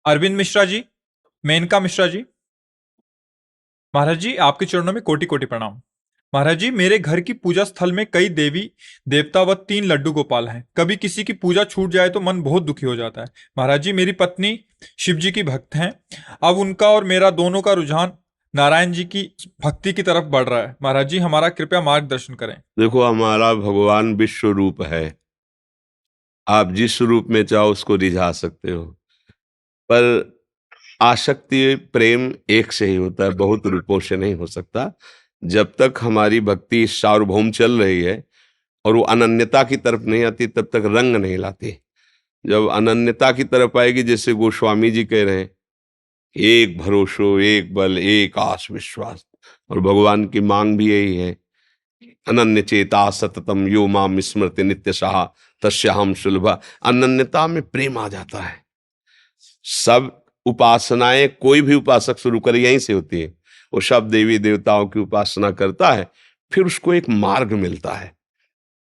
अरविंद मिश्रा जी, मेनका मिश्रा जी। महाराज जी, आपके चरणों में कोटि कोटि प्रणाम। महाराज जी, मेरे घर की पूजा स्थल में कई देवी देवता व 3 लड्डू गोपाल हैं। कभी किसी की पूजा छूट जाए तो मन बहुत दुखी हो जाता है। महाराज जी, मेरी पत्नी शिव जी की भक्त हैं। अब उनका और मेरा दोनों का रुझान नारायण जी की भक्ति की तरफ बढ़ रहा है। महाराज जी, हमारा कृपया मार्गदर्शन करें। देखो, हमारा भगवान विश्व रूप है। आप जिस रूप में चाहो उसको रिझा सकते हो, पर आसक्ति प्रेम एक से ही होता है, बहुत रूपों से नहीं हो सकता। जब तक हमारी भक्ति सार्वभौम चल रही है और वो अनन्यता की तरफ नहीं आती, तब तक रंग नहीं लाती। जब अनन्यता की तरफ आएगी, जैसे गोस्वामी जी कह रहे हैं, एक भरोसो एक बल एक आस विश्वास, और भगवान की मांग भी यही है, अनन्य चेता सततम यो माम स्मृति नित्य सहा तस्याहम सुलभा। अनन्यता में प्रेम आ जाता है। सब उपासनाएं कोई भी उपासक शुरू करे यहीं से होती है। वो सब देवी देवताओं की उपासना करता है, फिर उसको एक मार्ग मिलता है,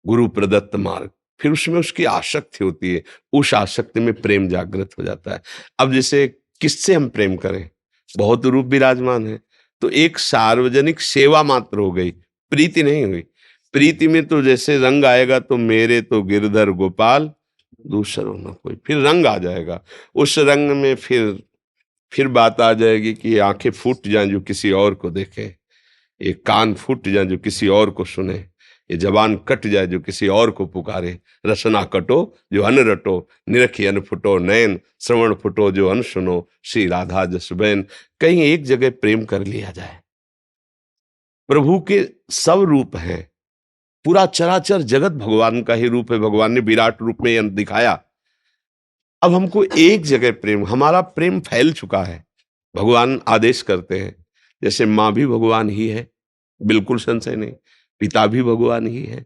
गुरु प्रदत्त मार्ग। फिर उसमें उसकी आसक्ति होती है, उस आसक्ति में प्रेम जागृत हो जाता है। अब जैसे किससे हम प्रेम करें, बहुत रूप विराजमान है, तो एक सार्वजनिक सेवा मात्र हो गई, प्रीति नहीं हुई। प्रीति में तो जैसे रंग आएगा, तो मेरे तो गिरधर गोपाल दूसरों न कोई, फिर रंग आ जाएगा। उस रंग में फिर बात आ जाएगी कि ये आंखें फूट जाएं जो किसी और को देखे, ये कान फूट जाए जो किसी और को सुने, ये जबान कट जाए जो किसी और को पुकारे। रसना कटो जो अन रटो, निरखी अन फुटो नयन, श्रवण फुटो जो अन सुनो, श्री राधा जस बैन। कहीं एक जगह प्रेम कर लिया जाए। प्रभु के सब रूप हैं, पूरा चराचर जगत भगवान का ही रूप है। भगवान ने विराट रूप में यह दिखाया। अब हमको एक जगह प्रेम, हमारा प्रेम फैल चुका है। भगवान आदेश करते हैं, जैसे माँ भी भगवान ही है, बिल्कुल संशय नहीं, पिता भी भगवान ही है,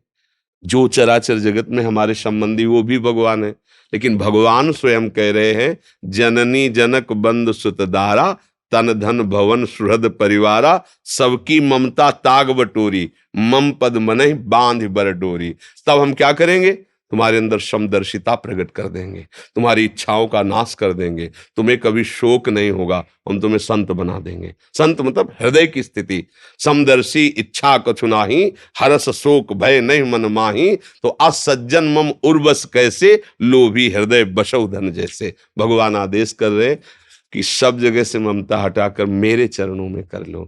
जो चराचर जगत में हमारे संबंधी वो भी भगवान है। लेकिन भगवान स्वयं कह रहे हैं, जननी जनक बंद सुत दारा, तन धन भवन सुहृद परिवारा, सबकी ममता ताग बटोरी, मम पद मनहि बांध बर डोरी। तब हम क्या करेंगे, तुम्हारे अंदर समदर्शिता प्रकट कर देंगे, तुम्हारी इच्छाओं का नाश कर देंगे, तुम्हें कभी शोक नहीं होगा, हम तुम्हें संत बना देंगे। संत मतलब हृदय की स्थिति। समदर्शी इच्छा कछु नाही, हरस शोक भय नहीं मन माही, तो असज्जन मम उर्वस कैसे, लोभी हृदय बसौ धन जैसे। भगवान आदेश कर रहे कि सब जगह से ममता हटाकर मेरे चरणों में कर लो।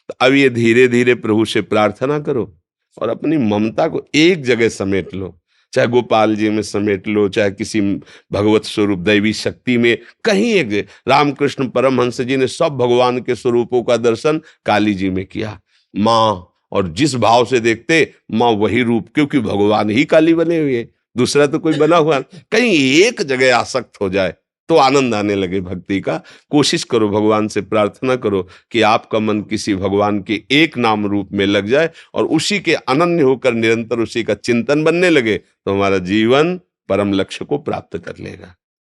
तो अब ये धीरे धीरे प्रभु से प्रार्थना करो और अपनी ममता को एक जगह समेट लो। चाहे गोपाल जी में समेट लो, चाहे किसी भगवत स्वरूप दैवी शक्ति में, कहीं एक जगह। रामकृष्ण परमहंस जी ने सब भगवान के स्वरूपों का दर्शन काली जी में किया। माँ, और जिस भाव से देखते माँ वही रूप, क्योंकि भगवान ही काली बने हुए, दूसरा तो कोई बना हुआ। कहीं एक जगह आसक्त हो जाए तो आनंद आने लगे भक्ति का। कोशिश करो, भगवान से प्रार्थना करो कि आपका मन किसी भगवान के एक नाम रूप में लग जाए और उसी के अनन्य होकर निरंतर उसी का चिंतन बनने लगे, तो हमारा जीवन परम लक्ष्य को प्राप्त कर लेगा।